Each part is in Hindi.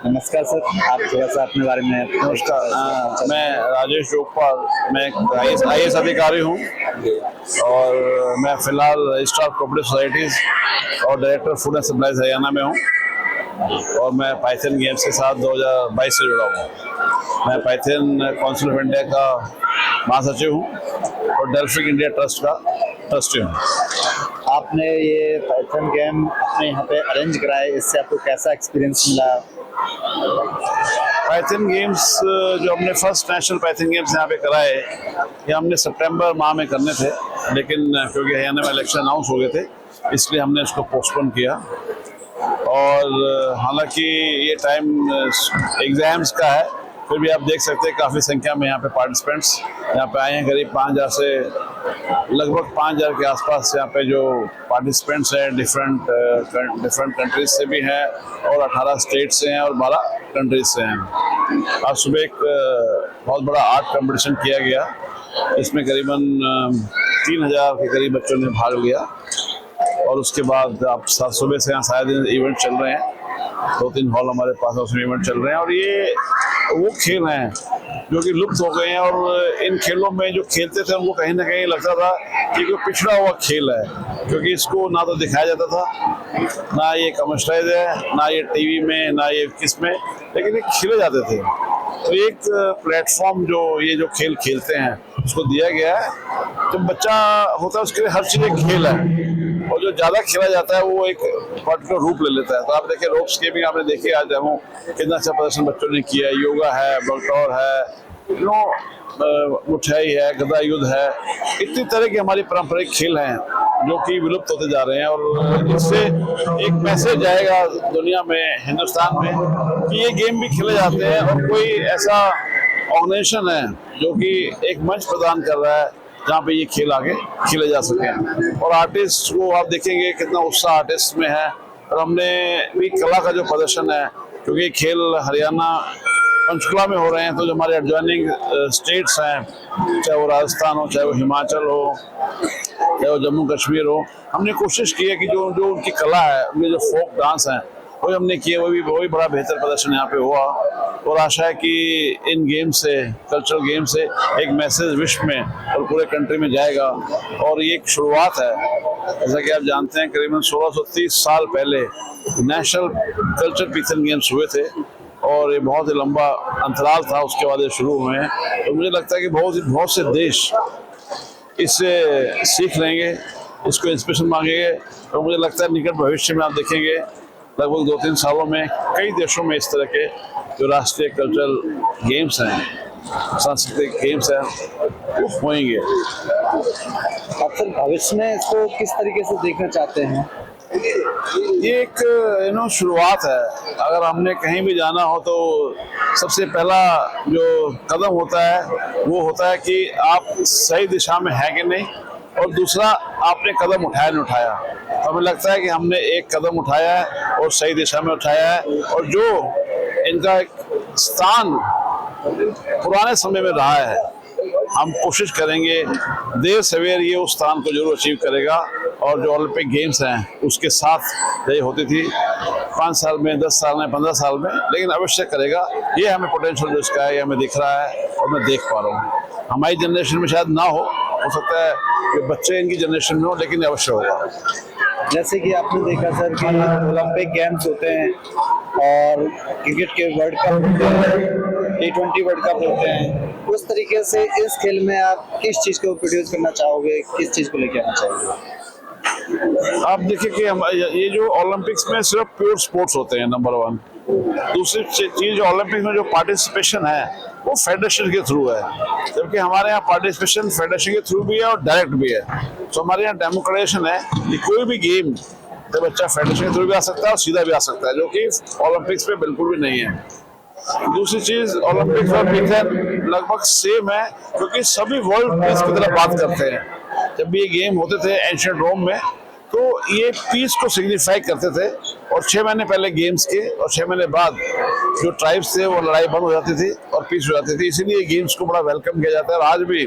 नमस्कार सर, आप थोड़ा सा अपने बारे में। नमस्कार, मैं राजेश जोगपाल, मैं IAS अधिकारी हूँ और मैं फिलहाल रजिस्ट्रार कोऑपरेटिव सोसाइटीज़ और director food and supplies Haryana में हूँ और मैं पाइथन गेम्स के साथ 2022 से जुड़ा हूँ। मैं पाइथन काउंसिल ऑफ इंडिया का महासचिव हूँ और डेल्फिक इंडिया ट्रस्ट का ट्रस्टी हूँ। आपने ये पाइथन गेम अपने यहाँ पे अरेंज कराए, इससे आपको कैसा एक्सपीरियंस मिला? पाइथन गेम्स जो हमने फर्स्ट नेशनल पाइथन गेम्स यहाँ पे कराए, ये हमने सितंबर माह में करने थे, लेकिन क्योंकि हरियाणा में इलेक्शन अनाउंस हो गए थे इसलिए हमने इसको पोस्टपोन किया। और हालांकि ये टाइम एग्ज़ाम्स का है, फिर भी आप देख सकते हैं काफ़ी संख्या में यहाँ पे पार्टिसिपेंट्स यहाँ पे आए हैं। करीब 5,000 से लगभग 5,000 के आसपास यहाँ पे जो पार्टिसिपेंट्स हैं डिफरेंट कंट्रीज से भी हैं और 18 स्टेट से हैं और 12 कंट्रीज से हैं। आज सुबह एक बहुत बड़ा आर्ट कंपटीशन किया गया, इसमें करीबन 3,000 के करीब बच्चों ने भाग लिया और उसके बाद अब सुबह से यहाँ शायद इवेंट चल रहे हैं। 2-3 हॉल हमारे पास उसमें इवेंट चल रहे हैं और ये वो खेल हैं जो कि लुप्त हो गए हैं और इन खेलों में जो खेलते थे उनको कहीं ना कहीं लगता था कि कोई पिछड़ा हुआ खेल है, क्योंकि इसको ना तो दिखाया जाता था, ना ये कमर्शलाइज है, ना ये टीवी में, ना ये किस में, लेकिन ये खेले जाते थे। तो एक प्लेटफॉर्म जो ये जो खेल खेलते हैं उसको दिया गया है। जब बच्चा होता है उसके लिए हर चीज़ एक खेल है और जो ज़्यादा खेला जाता है वो एक पर्टिकुलर रूप ले लेता है। तो आप देखिए रोप स्कीपिंग आपने देखी, आज डेमो कितना अच्छा प्रदर्शन बच्चों ने किया। योगा है, बगटौर है, मुठाई है, गदा युद्ध है, इतनी तरह की हमारी पारंपरिक खेल हैं जो कि विलुप्त होते जा रहे हैं। और इससे एक मैसेज जाएगा दुनिया में, हिंदुस्तान में, कि ये गेम भी खेले जाते हैं और कोई ऐसा ऑर्गेनाइजेशन है जो कि एक मंच प्रदान कर रहा है जहाँ पे ये खेल आगे खेले जा सके। और आर्टिस्ट को आप देखेंगे कितना उत्साह आर्टिस्ट में है। और हमने भी कला का जो प्रदर्शन है, क्योंकि खेल हरियाणा पंचकुला में हो रहे हैं, तो जो हमारे एडजॉइनिंग स्टेट्स हैं, चाहे वो राजस्थान हो, चाहे वो हिमाचल हो, चाहे वो जम्मू कश्मीर हो, हमने कोशिश की है कि जो उनकी कला है, उनके जो फोक डांस हैं वो हमने किए, वो भी बड़ा बेहतर प्रदर्शन यहाँ पे हुआ। और आशा है कि इन गेम से, कल्चरल गेम से एक मैसेज विश्व में और पूरे कंट्री में जाएगा। और ये एक शुरुआत है। जैसा कि आप जानते हैं करीबन 1630 साल पहले नेशनल कल्चर पाइथन गेम्स हुए थे और ये बहुत ही लंबा अंतराल था, उसके बाद ये शुरू हुए हैं। तो मुझे लगता है कि बहुत से देश इससे सीख लेंगे, इसको इंस्पिरेशन मांगेंगे। और मुझे लगता है निकट भविष्य में आप देखेंगे लगभग 2-3 सालों में कई देशों में इस तरह के जो राष्ट्रीय कल्चरल गेम्स हैं, सांस्कृतिक गेम्स हैं, वो होंगे। आप सर भविष्य में इसको किस तरीके से देखना चाहते हैं? ये एक शुरुआत है। अगर हमने कहीं भी जाना हो तो सबसे पहला जो कदम होता है वो होता है कि आप सही दिशा में हैं कि नहीं, और दूसरा आपने कदम उठाया नहीं उठाया। तो हमें लगता है कि हमने एक कदम उठाया है और सही दिशा में उठाया है, और जो इनका एक स्थान पुराने समय में रहा है, हम कोशिश करेंगे देर सवेर ये उस स्थान को जरूर अचीव करेगा। और जो ओलंपिक गेम्स हैं उसके साथ ये होती थी 5 साल में, 10 साल में, 15 साल में, लेकिन अवश्य करेगा। ये हमें पोटेंशियल जो इसका है ये हमें दिख रहा है और मैं देख पा रहा हूँ। हमारी जनरेशन में शायद ना हो सकता है कि बच्चे इनकी जनरेशन में हो, लेकिन अवश्य होगा। जैसे कि आपने देखा सर कि ओलंपिक गेम्स होते हैं और क्रिकेट के वर्ल्ड कप होते हैं, T20 वर्ल्ड कप होते हैं, उस तरीके से इस खेल में आप किस चीज़ को प्रोड्यूस करना चाहोगे, किस चीज़ को लेके आना चाहोगे? आप देखिए कि ये जो ओलंपिक्स में सिर्फ प्योर स्पोर्ट्स होते हैं, नंबर 1। दूसरी चीज़, जो ओलंपिक्स में जो पार्टिसिपेशन है वो फेडरेशन के थ्रू है, जबकि हमारे यहाँ पार्टिसिपेशन फेडरेशन के थ्रू भी है और डायरेक्ट भी है। तो हमारे यहाँ डेमोक्रेटाइजेशन है कि कोई भी गेम तो बच्चा फेडरेशन के थ्रू भी आ सकता है और सीधा भी आ सकता है, जो कि ओलंपिक्स में बिल्कुल भी नहीं है। दूसरी चीज, ओलंपिक्स और पाइथन लगभग सेम है, क्योंकि सभी वर्ल्ड पीस की तरफ बात करते हैं। जब भी ये गेम होते थे एंशिएंट रोम में, तो ये पीस को सिग्निफाई करते थे। और 6 महीने पहले गेम्स के और 6 महीने बाद जो ट्राइब्स थे वो लड़ाई बंद हो जाती थी और पीस हो जाती थी। इसीलिए गेम्स को बड़ा वेलकम किया जाता है और आज भी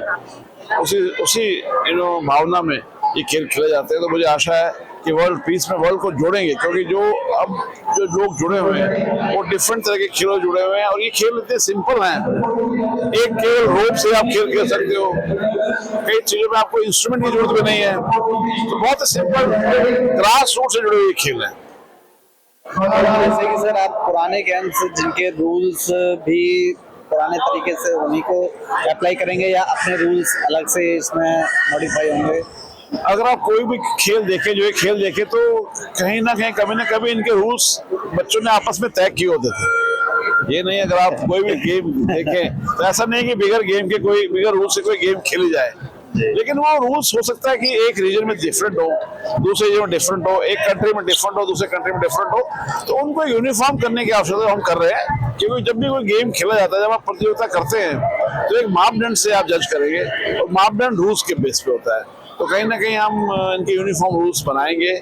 उसी भावना में ये खेल खेले जाते हैं। तो मुझे आशा है कि वर्ल्ड पीस में वर्ल्ड को जोड़ेंगे, क्योंकि जो लोग जुड़े हुए हैं वो डिफरेंट तरह के खेलों से जुड़े हुए हैं और ये खेल इतने सिंपल हैं। एक केवल रोप से आप खेल खेल सकते हो, कई चीजों में आपको इंस्ट्रूमेंट की जरूरत भी नहीं है, तो बहुत सिंपल ग्रास रूट से जुड़े हुए खेल हैं। जैसे कि सर आप पुराने गेम्स जिनके रूल्स भी पुराने तरीके से उन्हीं को अप्लाई करेंगे या अपने रूल्स अलग से इसमें मॉडिफाई होंगे? अगर आप कोई भी खेल देखें, जो ये खेल देखें, तो कहीं ना कभी इनके रूल्स बच्चों ने आपस में तय किए होते थे। ये नहीं, अगर आप कोई भी गेम देखें तो ऐसा नहीं कि बिगर रूल से कोई गेम खेली जाए, लेकिन वो रूल्स हो सकता है कि एक रीजन में डिफरेंट हो, दूसरे रीजन में डिफरेंट हो, एक कंट्री में डिफरेंट हो, दूसरे कंट्री में डिफरेंट हो, तो उनको यूनिफॉर्म करने की आवश्यकता हम कर रहे हैं। क्योंकि जब भी कोई गेम खेला जाता है, जब आप प्रतियोगिता करते हैं, तो एक मापदंड से आप जज करेंगे और मापदंड रूल्स के बेस पे होता है। तो कहीं ना कहीं हम इनके यूनिफॉर्म रूल्स बनाएंगे,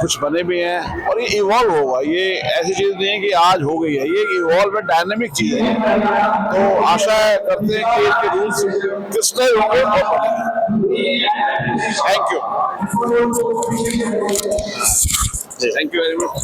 कुछ बने भी हैं, और ये इवॉल्व होगा। ये ऐसी चीज नहीं है कि आज हो गई है, ये इवॉल्व है, डायनेमिक चीज है। तो आशा करते हैं कि इसके रूल्स किस तरह होंगे और बनेंगे। Thank you very much.